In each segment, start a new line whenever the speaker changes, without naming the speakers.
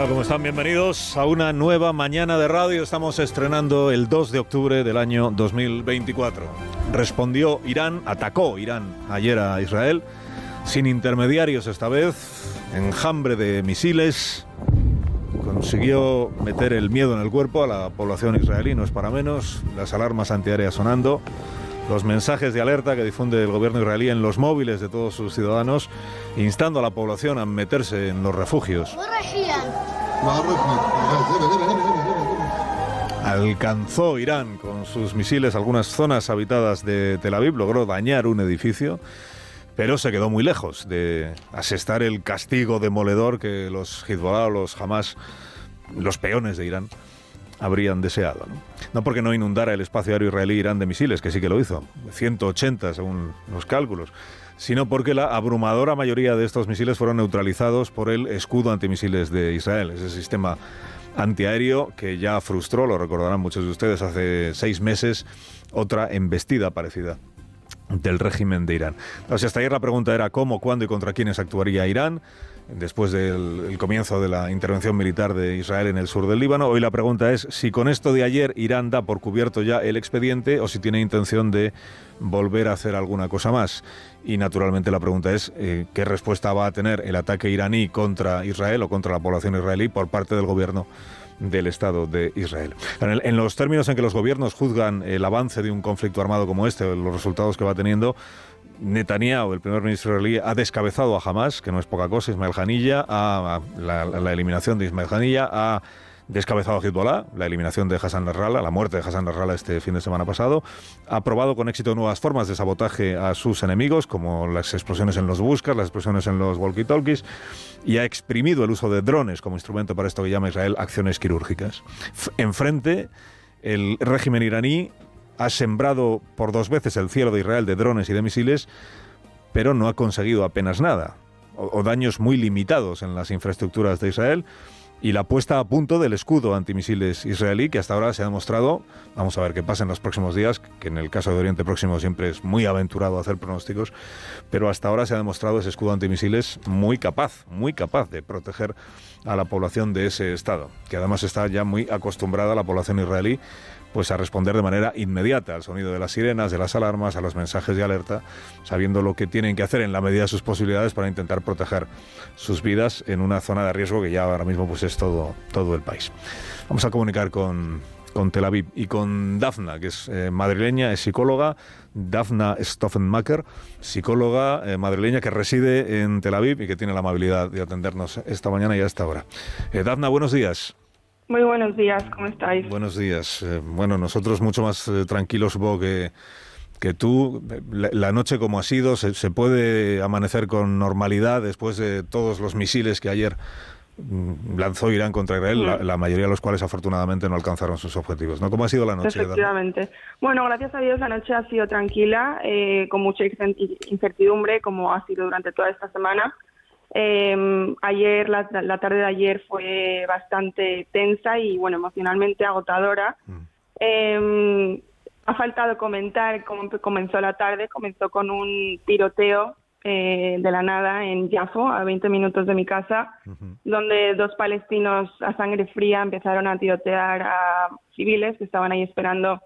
Hola, ¿cómo están? Bienvenidos a una nueva mañana de radio. Estamos estrenando el 2 de octubre del año 2024. Respondió Irán, atacó Irán ayer a Israel, sin intermediarios esta vez, enjambre de misiles. Consiguió meter el miedo en el cuerpo a la población israelí, no es para menos, las alarmas antiaéreas sonando, los mensajes de alerta que difunde el gobierno israelí en los móviles de todos sus ciudadanos, instando a la población a meterse en los refugios. Alcanzó Irán con sus misiles algunas zonas habitadas de Tel Aviv, logró dañar un edificio, pero se quedó muy lejos de asestar el castigo demoledor que los Hezbollah o los Hamas, los peones de Irán, habrían deseado, ¿no? No porque no inundara el espacio aéreo israelí Irán de misiles, que sí que lo hizo, 180 según los cálculos, sino porque la abrumadora mayoría de estos misiles fueron neutralizados por el escudo antimisiles de Israel, ese sistema antiaéreo que ya frustró, lo recordarán muchos de ustedes, hace 6 meses, otra embestida parecida del régimen de Irán. Entonces, hasta ayer la pregunta era cómo, cuándo y contra quiénes actuaría Irán después del comienzo de la intervención militar de Israel en el sur del Líbano. Hoy la pregunta es si con esto de ayer Irán da por cubierto ya el expediente o si tiene intención de volver a hacer alguna cosa más. Y naturalmente la pregunta es qué respuesta va a tener el ataque iraní contra Israel o contra la población israelí por parte del gobierno del Estado de Israel. En los términos en que los gobiernos juzgan el avance de un conflicto armado como este, los resultados que va teniendo, Netanyahu, el primer ministro israelí, ha descabezado a Hamas, que no es poca cosa, Ismail Haniyeh, a la eliminación de Ismail Haniyeh, ha descabezado a Hezbollah, la eliminación de Hassan Nasrallah, la muerte de Hassan Nasrallah este fin de semana pasado, ha probado con éxito nuevas formas de sabotaje a sus enemigos, como las explosiones en los buskers, las explosiones en los walkie-talkies, y ha exprimido el uso de drones como instrumento para esto que llama Israel acciones quirúrgicas. Enfrente, el régimen iraní ha sembrado por 2 veces el cielo de Israel de drones y de misiles, pero no ha conseguido apenas nada, o daños muy limitados en las infraestructuras de Israel, y la puesta a punto del escudo antimisiles israelí, que hasta ahora se ha demostrado, vamos a ver qué pasa en los próximos días, que en el caso de Oriente Próximo siempre es muy aventurado hacer pronósticos, pero hasta ahora se ha demostrado ese escudo antimisiles muy capaz de proteger a la población de ese estado, que además está ya muy acostumbrada la población israelí pues a responder de manera inmediata al sonido de las sirenas, de las alarmas, a los mensajes de alerta, sabiendo lo que tienen que hacer en la medida de sus posibilidades para intentar proteger sus vidas en una zona de riesgo que ya ahora mismo pues es todo el país. Vamos a comunicar con Tel Aviv y con Dafna, que es madrileña, es psicóloga, Dafna Stoffenmacher, psicóloga madrileña que reside en Tel Aviv y que tiene la amabilidad de atendernos esta mañana y a esta hora. Dafna, buenos días.
Muy buenos días, ¿cómo estáis?
Buenos días. Bueno, nosotros mucho más tranquilos, supongo que tú. La noche como ha sido, ¿se puede amanecer con normalidad después de todos los misiles que ayer lanzó Irán contra Israel, la mayoría de los cuales afortunadamente no alcanzaron sus objetivos, ¿no? ¿Cómo ha sido la noche?
Efectivamente. Bueno, gracias a Dios la noche ha sido tranquila, con mucha incertidumbre, como ha sido durante toda esta semana. Ayer, la tarde de ayer fue bastante tensa y, bueno, emocionalmente agotadora. Ha faltado comentar cómo comenzó la tarde. Comenzó con un tiroteo de la nada en Yafo, a 20 minutos de mi casa, donde 2 palestinos a sangre fría empezaron a tirotear a civiles que estaban ahí esperando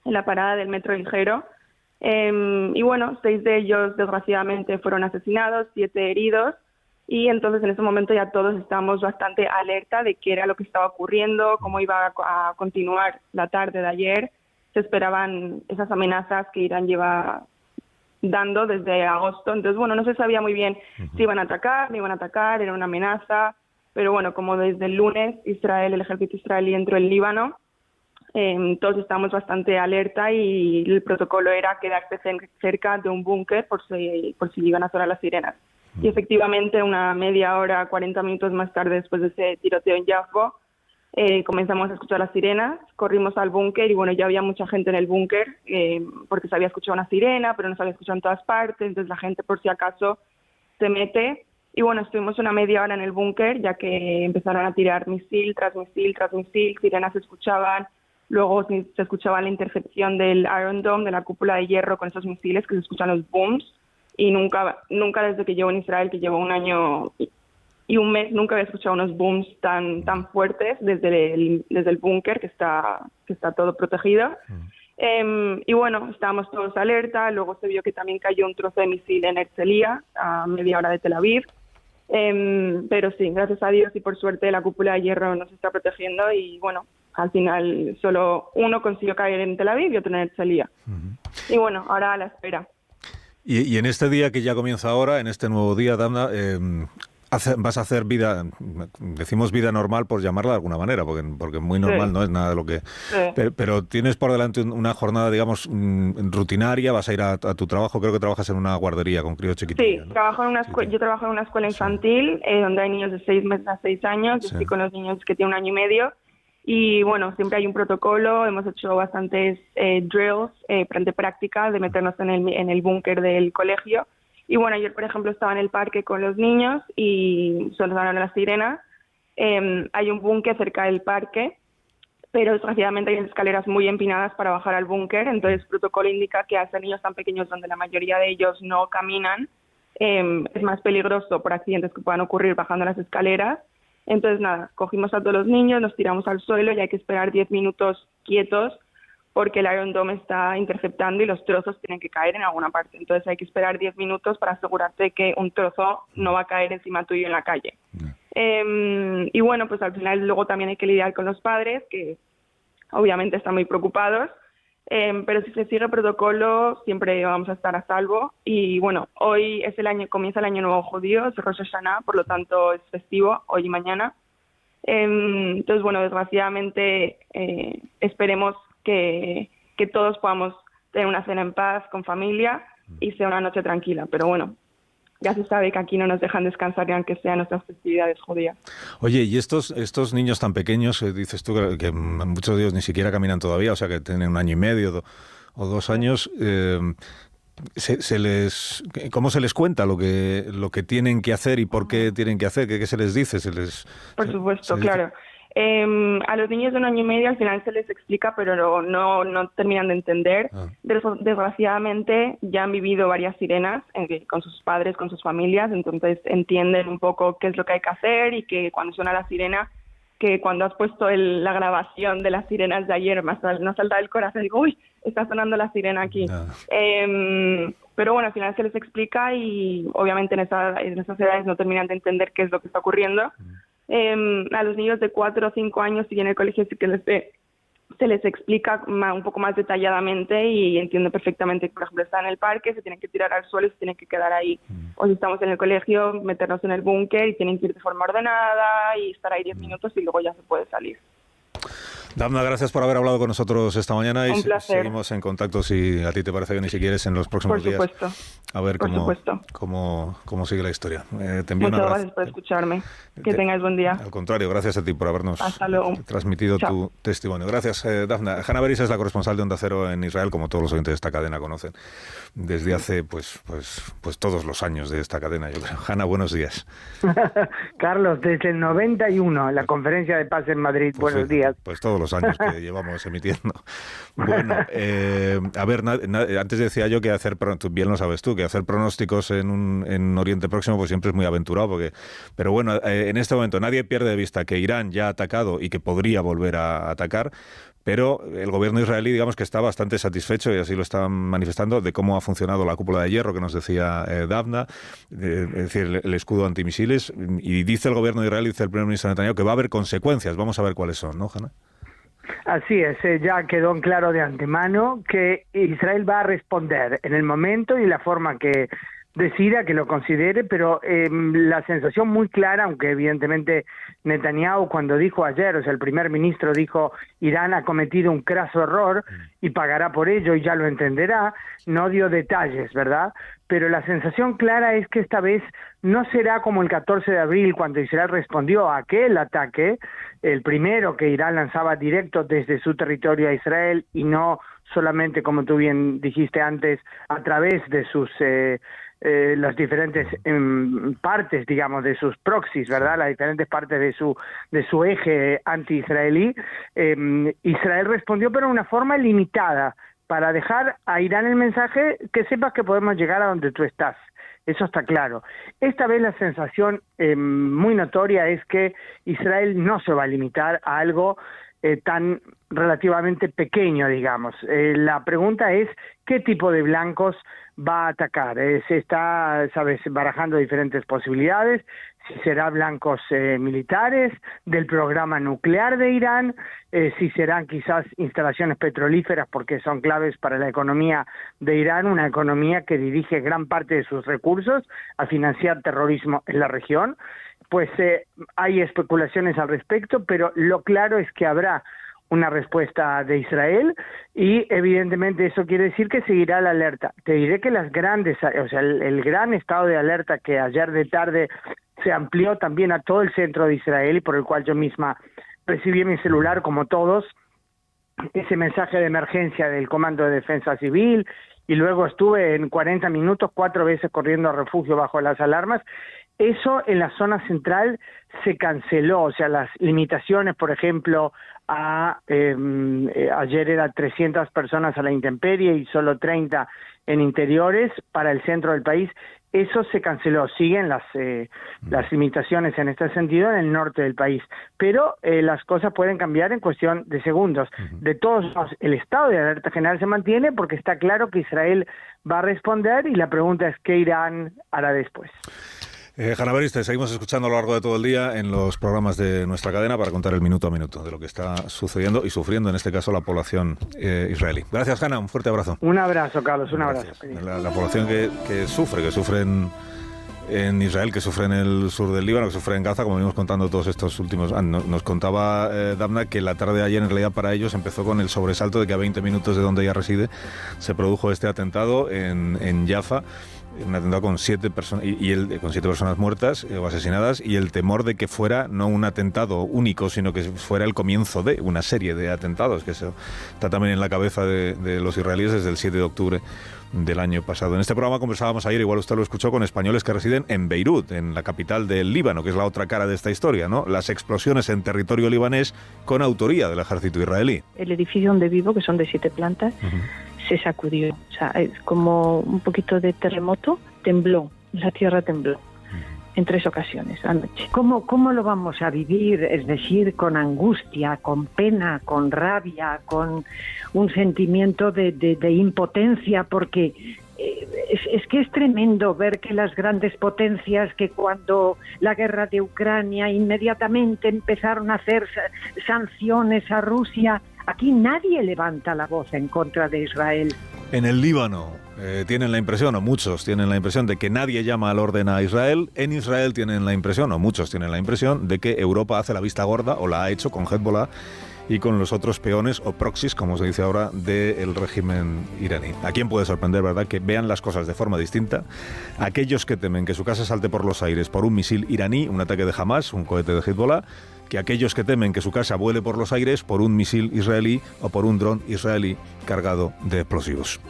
en la parada del metro ligero. Y bueno, 6 de ellos desgraciadamente fueron asesinados, 7 heridos. Y entonces en ese momento ya todos estábamos bastante alerta de qué era lo que estaba ocurriendo, cómo iba a continuar la tarde de ayer. Se esperaban esas amenazas que Irán lleva dando desde agosto. Entonces, bueno, no se sabía muy bien si iban a atacar, no iban a atacar, era una amenaza. Pero bueno, como desde el lunes el ejército israelí entró en Líbano, todos estábamos bastante alerta y el protocolo era quedarse cerca de un búnker por si iban a sonar las sirenas. Y efectivamente, una media hora, 40 minutos más tarde, después de ese tiroteo en Yafo, comenzamos a escuchar las sirenas, corrimos al búnker y bueno, ya había mucha gente en el búnker porque se había escuchado una sirena, pero no se había escuchado en todas partes, entonces la gente por si acaso se mete. Y bueno, estuvimos una media hora en el búnker, ya que empezaron a tirar misil tras misil tras misil, sirenas se escuchaban, luego se escuchaba la intercepción del Iron Dome, de la cúpula de hierro con esos misiles, que se escuchan los booms. Y nunca desde que llevo en Israel, que llevo un año y un mes nunca había escuchado unos booms tan fuertes desde el búnker que está todo protegido. Y bueno, estábamos todos alerta. Luego se vio que también cayó un trozo de misil en Herzliya, a media hora de Tel Aviv. Pero sí, gracias a Dios y por suerte la cúpula de hierro nos está protegiendo y bueno, al final solo uno consiguió caer en Tel Aviv y otro en Herzliya. Y bueno, ahora a la espera.
Y en este día que ya comienza ahora, en este nuevo día, Damna, vas a hacer vida, decimos vida normal por llamarla de alguna manera, porque muy normal no es nada de lo que... Pero tienes por delante una jornada, digamos, rutinaria, vas a ir a tu trabajo, creo que trabajas en una guardería con críos chiquitillos.
Sí,
¿no?
Yo trabajo en una escuela infantil donde hay niños de 6 meses a 6 años, yo estoy con los niños que tienen 1 año y medio. Y bueno, siempre hay un protocolo, hemos hecho bastantes drills, de práctica de meternos en el búnker del colegio. Y bueno, ayer por ejemplo estaba en el parque con los niños y sonaron las sirenas. Hay un búnker cerca del parque, pero desgraciadamente hay unas escaleras muy empinadas para bajar al búnker, entonces el protocolo indica que a niños tan pequeños donde la mayoría de ellos no caminan, es más peligroso por accidentes que puedan ocurrir bajando las escaleras. Entonces, nada, cogimos a todos los niños, nos tiramos al suelo y hay que esperar 10 minutos quietos porque el Iron Dome está interceptando y los trozos tienen que caer en alguna parte. Entonces hay que esperar 10 minutos para asegurarte que un trozo no va a caer encima tuyo en la calle. Y bueno, pues al final luego también hay que lidiar con los padres, que obviamente están muy preocupados. Pero si se sigue el protocolo, siempre vamos a estar a salvo. Y bueno, hoy es comienza el año nuevo judío, es Rosh Hashanah, por lo tanto es festivo, hoy y mañana. Entonces, bueno, desgraciadamente esperemos que todos podamos tener una cena en paz, con familia, y sea una noche tranquila. Pero bueno, ya se sabe que aquí no nos dejan descansar ni aunque sean nuestras festividades judías. Oye,
y estos niños tan pequeños, dices tú que muchos de ellos ni siquiera caminan todavía, o sea que tienen 1 año y medio o 2 años, ¿cómo se les cuenta lo que tienen que hacer y por qué tienen que hacer? ¿Qué se les dice?
Por supuesto, claro. A los niños de 1 año y medio al final se les explica, pero no terminan de entender. Desgraciadamente ya han vivido varias sirenas con sus padres, con sus familias, entonces entienden un poco qué es lo que hay que hacer y que cuando suena la sirena, que cuando has puesto la grabación de las sirenas de ayer, nos salta el corazón, digo, uy, está sonando la sirena aquí. Pero bueno, al final se les explica y obviamente en esas edades no terminan de entender qué es lo que está ocurriendo. A los niños de 4 o 5 años, si en el colegio sí que se les explica un poco más detalladamente y entienden perfectamente que, por ejemplo, están en el parque, se tienen que tirar al suelo y se tienen que quedar ahí. O si estamos en el colegio, meternos en el búnker y tienen que ir de forma ordenada y estar ahí 10 minutos y luego ya se puede salir.
Damna, gracias por haber hablado con nosotros esta mañana y
seguimos
en contacto si a ti te parece bien y si quieres en los próximos días.
Por supuesto.
A ver cómo sigue la historia. Te envío
Muchas gracias por escucharme. Que tengas buen día.
Al contrario, gracias a ti por habernos transmitido tu testimonio. Gracias, Dafna. Hanna Beris es la corresponsal de Onda Cero en Israel, como todos los oyentes de esta cadena conocen, desde hace pues todos los años de esta cadena, yo creo. Hanna, buenos días.
Carlos, desde el 91, la Conferencia de Paz en Madrid. Buenos días.
Pues todos los años que llevamos emitiendo. Bueno, a ver, antes decía yo que bien lo sabes tú, que hacer pronósticos en Oriente Próximo pues siempre es muy aventurado, pero bueno, en este momento nadie pierde de vista que Irán ya ha atacado y que podría volver a atacar, pero el gobierno israelí, digamos que está bastante satisfecho, y así lo están manifestando, de cómo ha funcionado la cúpula de hierro que nos decía Dafna, es decir, el escudo antimisiles, y dice el gobierno de Israel, dice el primer ministro Netanyahu, que va a haber consecuencias. Vamos a ver cuáles son, ¿no, Hanna?
Así es, ya quedó en claro de antemano que Israel va a responder en el momento y la forma que decida, que lo considere, pero la sensación muy clara, aunque evidentemente Netanyahu cuando dijo ayer, o sea, el primer ministro dijo Irán ha cometido un craso error y pagará por ello y ya lo entenderá, no dio detalles, ¿verdad? Pero la sensación clara es que esta vez no será como el 14 de abril cuando Israel respondió a aquel ataque, el primero que Irán lanzaba directo desde su territorio a Israel y no solamente, como tú bien dijiste antes, a través de sus las diferentes partes, digamos, de sus proxies, ¿verdad? Las diferentes partes de su eje anti-israelí. Israel respondió, pero de una forma limitada, para dejar a Irán el mensaje que sepas que podemos llegar a donde tú estás. Eso está claro. Esta vez la sensación muy notoria es que Israel no se va a limitar a algo tan relativamente pequeño, digamos. La pregunta es qué tipo de blancos va a atacar. Se está, barajando diferentes posibilidades, si será blancos militares, del programa nuclear de Irán, si serán quizás instalaciones petrolíferas porque son claves para la economía de Irán, una economía que dirige gran parte de sus recursos a financiar terrorismo en la región. Pues hay especulaciones al respecto, pero lo claro es que habrá una respuesta de Israel y evidentemente eso quiere decir que seguirá la alerta. Te diré que las grandes, el gran estado de alerta que ayer de tarde se amplió también a todo el centro de Israel y por el cual yo misma recibí en mi celular, como todos, ese mensaje de emergencia del Comando de Defensa Civil, y luego estuve en 40 minutos 4 veces corriendo a refugio bajo las alarmas. Eso en la zona central se canceló, o sea, las limitaciones, por ejemplo, ayer eran 300 personas a la intemperie y solo 30 en interiores para el centro del país. Eso se canceló, siguen las limitaciones en este sentido en el norte del país, pero las cosas pueden cambiar en cuestión de segundos. De todos modos, el estado de alerta general se mantiene porque está claro que Israel va a responder y la pregunta es qué Irán hará después.
Hanna Berries, seguimos escuchando a lo largo de todo el día en los programas de nuestra cadena para contar el minuto a minuto de lo que está sucediendo y sufriendo, en este caso, la población israelí. Gracias, Hanna, un fuerte abrazo.
Un abrazo, Carlos, un abrazo.
La población que sufre en Israel, que sufre en el sur del Líbano, que sufre en Gaza, como venimos contando todos estos últimos años. Nos contaba Dafna que la tarde de ayer, en realidad, para ellos empezó con el sobresalto de que a 20 minutos de donde ella reside se produjo este atentado en Jaffa. Un atentado con 7 personas con 7 personas muertas o asesinadas, y el temor de que fuera no un atentado único, sino que fuera el comienzo de una serie de atentados, que eso está también en la cabeza de los israelíes desde el 7 de octubre del año pasado. En este programa conversábamos ayer, igual usted lo escuchó, con españoles que residen en Beirut, en la capital del Líbano, que es la otra cara de esta historia, ¿no? Las explosiones en territorio libanés con autoría del ejército israelí.
El edificio donde vivo, que son de 7 plantas, se sacudió. O sea, es como un poquito de terremoto, tembló, la tierra tembló en 3 ocasiones anoche.
¿Cómo lo vamos a vivir? Es decir, con angustia, con pena, con rabia, con un sentimiento de impotencia, porque es que es tremendo ver que las grandes potencias, que cuando la guerra de Ucrania inmediatamente empezaron a hacer sanciones a Rusia, aquí nadie levanta la voz en contra de Israel.
En el Líbano tienen la impresión, o muchos tienen la impresión, de que nadie llama al orden a Israel. En Israel tienen la impresión, o muchos tienen la impresión, de que Europa hace la vista gorda, o la ha hecho con Hezbollah y con los otros peones o proxies, como se dice ahora, del régimen iraní. ¿A quién puede sorprender, verdad?, que vean las cosas de forma distinta? Aquellos que temen que su casa salte por los aires por un misil iraní, un ataque de Hamas, un cohete de Hezbollah, que aquellos que temen que su casa vuele por los aires por un misil israelí o por un dron israelí cargado de explosivos.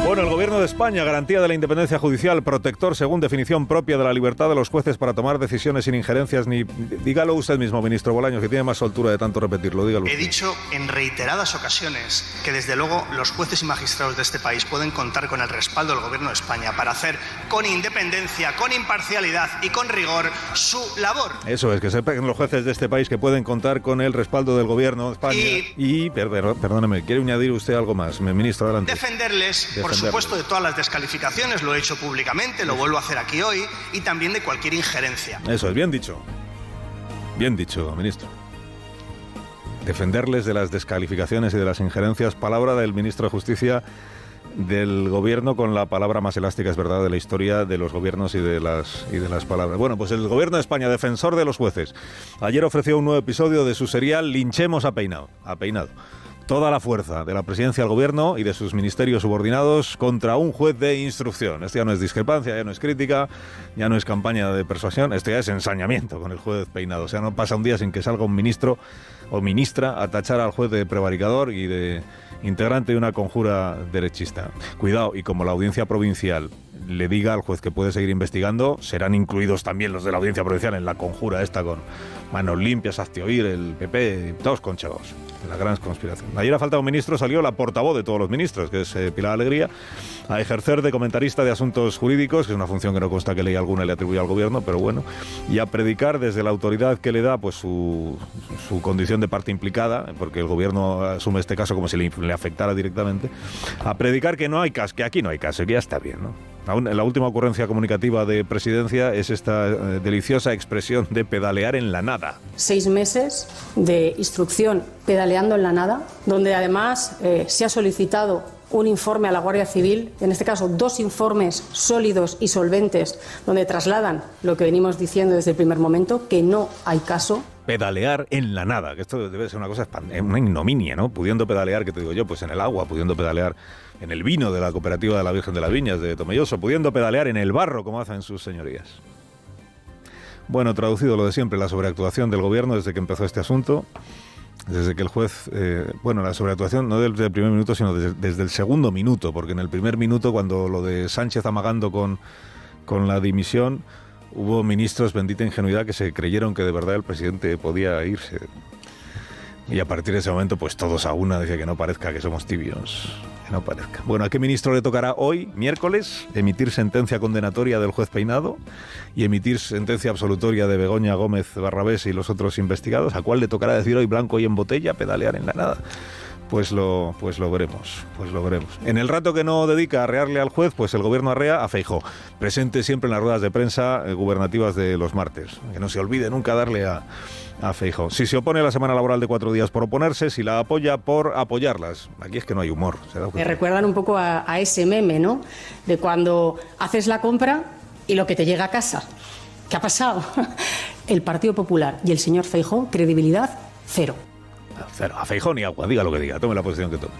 Bueno, el Gobierno de España, garantía de la independencia judicial, protector según definición propia de la libertad de los jueces para tomar decisiones sin injerencias ni... Dígalo usted mismo, ministro Bolaños, que tiene más soltura de tanto repetirlo, dígalo usted.
He dicho en reiteradas ocasiones que desde luego los jueces y magistrados de este país pueden contar con el respaldo del Gobierno de España para hacer con independencia, con imparcialidad y con rigor su labor.
Eso es, que sepan los jueces de este país que pueden contar con el respaldo del Gobierno de España. Y perdóneme, ¿quiere añadir usted algo más, ministro? Adelante.
Defenderles, por supuesto, de todas las descalificaciones, lo he hecho públicamente, lo vuelvo a hacer aquí hoy, y también de cualquier injerencia.
Eso es, bien dicho. Bien dicho, ministro. Defenderles de las descalificaciones y de las injerencias, palabra del ministro de Justicia del Gobierno, con la palabra más elástica, es verdad, de la historia de los gobiernos y de las palabras. Bueno, pues el Gobierno de España, defensor de los jueces, ayer ofreció un nuevo episodio de su serial Linchemos a Peinado. Toda la fuerza de la presidencia del Gobierno y de sus ministerios subordinados contra un juez de instrucción. Esto ya no es discrepancia, ya no es crítica, ya no es campaña de persuasión, esto ya es ensañamiento con el juez Peinado. O sea, no pasa un día sin que salga un ministro o ministra a tachar al juez de prevaricador y de integrante de una conjura derechista. Cuidado, y como la Audiencia Provincial le diga al juez que puede seguir investigando, serán incluidos también los de la Audiencia Provincial en la conjura esta con Manos Limpias, Hazte Oír, el PP, todos conchados, la gran conspiración. Ayer ha faltado un ministro, salió la portavoz de todos los ministros, que es Pilar Alegría, a ejercer de comentarista de asuntos jurídicos, que es una función que no consta que ley alguna le atribuye al gobierno, pero bueno, y a predicar desde la autoridad que le da pues su condición de parte implicada, porque el gobierno asume este caso como si le afectara directamente, a predicar que no hay caso, que aquí no hay caso, que ya está bien, ¿no? La última ocurrencia comunicativa de Presidencia es esta deliciosa expresión de pedalear en la nada.
6 meses de instrucción pedaleando en la nada, donde además se ha solicitado un informe a la Guardia Civil, en este caso 2 informes sólidos y solventes, donde trasladan lo que venimos diciendo desde el primer momento, que no hay caso.
Pedalear en la nada, que esto debe ser una cosa, una ignominia, ¿no? Pudiendo pedalear, ¿qué te digo yo? Pues en el agua, pudiendo pedalear en el vino de la cooperativa de la Virgen de las Viñas de Tomelloso, pudiendo pedalear en el barro, como hacen sus señorías. Bueno, traducido lo de siempre, la sobreactuación del gobierno desde que empezó este asunto, desde que el juez, la sobreactuación no desde el primer minuto, sino desde el segundo minuto, porque en el primer minuto, cuando lo de Sánchez amagando con la dimisión, hubo ministros, bendita ingenuidad, que se creyeron que de verdad el presidente podía irse. Y a partir de ese momento, pues todos a una, decía que no parezca que somos tibios, que no parezca. Bueno, ¿a qué ministro le tocará hoy, miércoles, emitir sentencia condenatoria del juez Peinado y emitir sentencia absolutoria de Begoña Gómez Barrabés y los otros investigados? ¿A cuál le tocará decir hoy blanco y en botella, pedalear en la nada? Pues lo veremos. En el rato que no dedica a arrearle al juez, pues el gobierno arrea a Feijóo, presente siempre en las ruedas de prensa gubernativas de los martes. Que no se olvide nunca darle a Feijóo. Si se opone a la semana laboral de 4 días por oponerse, si la apoya por apoyarlas. Aquí es que no hay humor.
Me recuerdan un poco a ese meme, ¿no? De cuando haces la compra y lo que te llega a casa. ¿Qué ha pasado? El Partido Popular y el señor Feijóo, credibilidad cero.
Cero. A Feijóo ni agua, diga lo que diga, tome la posición que tome.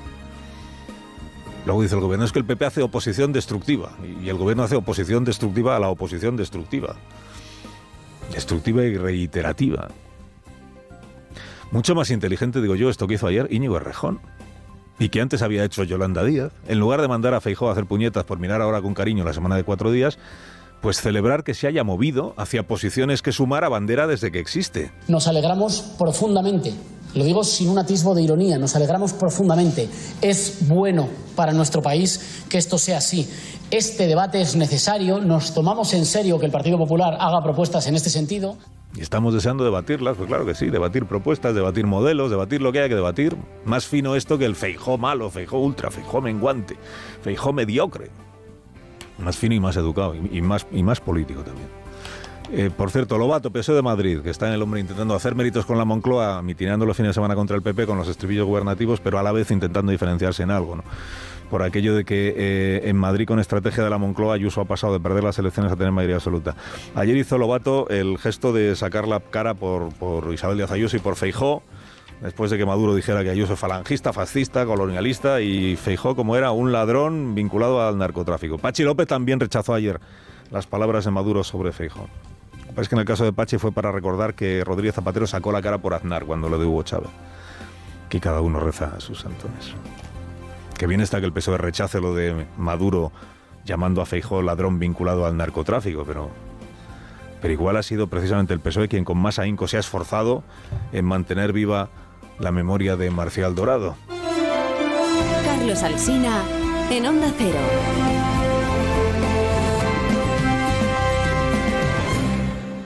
Luego dice el gobierno, es que el PP hace oposición destructiva, y el gobierno hace oposición destructiva a la oposición destructiva. Destructiva y reiterativa. Mucho más inteligente, digo yo, esto que hizo ayer Íñigo Errejón, y que antes había hecho Yolanda Díaz. En lugar de mandar a Feijóo a hacer puñetas por mirar ahora con cariño la semana de 4 días, pues celebrar que se haya movido hacia posiciones que sumar a bandera desde que existe.
Nos alegramos profundamente, lo digo sin un atisbo de ironía, nos alegramos profundamente. Es bueno para nuestro país que esto sea así. Este debate es necesario, nos tomamos en serio que el Partido Popular haga propuestas en este sentido.
Y estamos deseando debatirlas, pues claro que sí, debatir propuestas, debatir modelos, debatir lo que haya que debatir. Más fino esto que el Feijóo malo, Feijóo ultra, Feijóo menguante, Feijóo mediocre. Más fino y más educado, y más político también. Por cierto, Lobato, PSOE de Madrid, que está en el hombre intentando hacer méritos con la Moncloa, mitinando los fines de semana contra el PP con los estribillos gubernativos, pero a la vez intentando diferenciarse en algo, ¿no? Por aquello de que en Madrid, con estrategia de la Moncloa, Ayuso ha pasado de perder las elecciones a tener mayoría absoluta. Ayer hizo Lobato el gesto de sacar la cara por Isabel Díaz Ayuso y por Feijóo, después de que Maduro dijera que Ayuso es falangista, fascista, colonialista, y Feijóo como era un ladrón vinculado al narcotráfico. Pachi López también rechazó ayer las palabras de Maduro sobre Feijóo. Parece que en el caso de Pachi fue para recordar que Rodríguez Zapatero sacó la cara por Aznar cuando lo de Hugo Chávez. Que cada uno reza a sus santones. Que bien está que el PSOE rechace lo de Maduro llamando a Feijóo ladrón vinculado al narcotráfico, pero igual ha sido precisamente el PSOE quien con más ahínco se ha esforzado en mantener viva la memoria de Marcial Dorado.
Carlos Alsina, en Onda Cero.